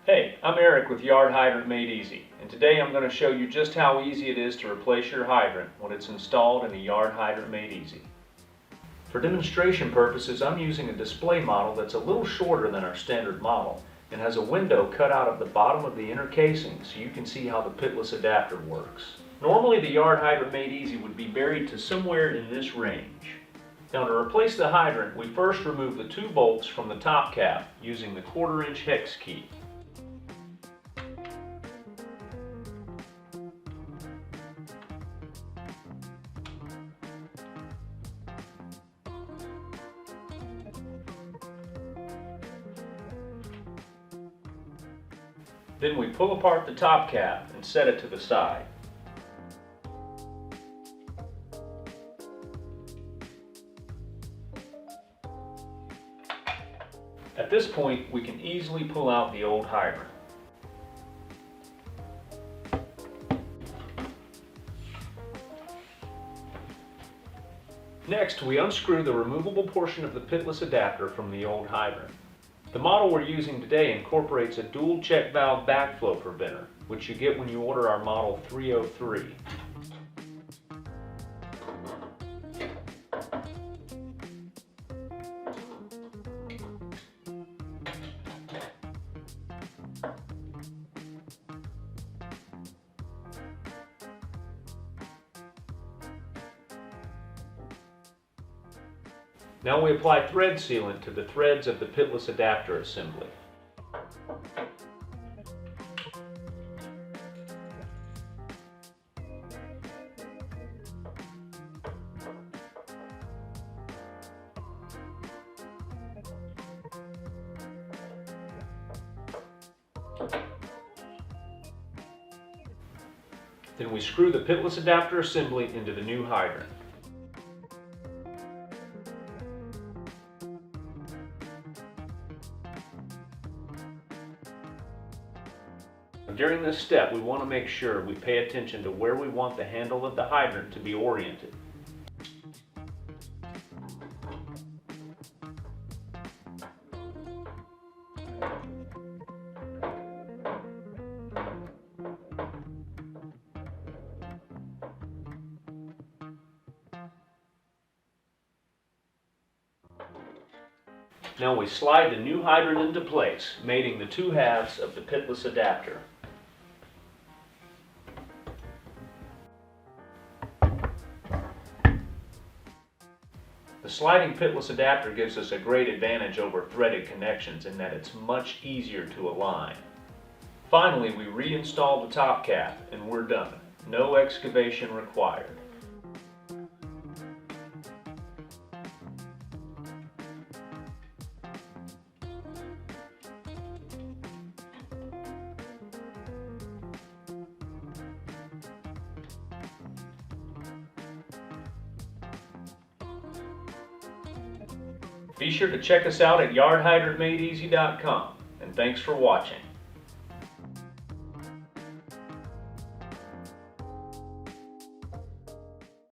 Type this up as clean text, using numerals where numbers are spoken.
Hey, I'm Eric with Yard Hydrant Made Easy, and today I'm going to show you just how easy it is to replace your hydrant when it's installed in a Yard Hydrant Made Easy. For demonstration purposes, I'm using a display model that's a little shorter than our standard model and has a window cut out of the bottom of the inner casing so you can see how the pitless adapter works. Normally the Yard Hydrant Made Easy would be buried to somewhere in this range. Now to replace the hydrant, we first remove the two bolts from the top cap using the 1/4 inch hex key. Then we pull apart the top cap and set it to the side. At this point, we can easily pull out the old hydrant. Next, we unscrew the removable portion of the pitless adapter from the old hydrant. The model we're using today incorporates a dual check valve backflow preventer, which you get when you order our model 303. Now we apply thread sealant to the threads of the pitless adapter assembly. Then we screw the pitless adapter assembly into the new hydrant. During this step, we want to make sure we pay attention to where we want the handle of the hydrant to be oriented. Now we slide the new hydrant into place, mating the two halves of the pitless adapter. The sliding pitless adapter gives us a great advantage over threaded connections in that it's much easier to align. Finally, we reinstall the top cap and we're done. No excavation required. Be sure to check us out at yardhydrantmadeeasy.com, and thanks for watching.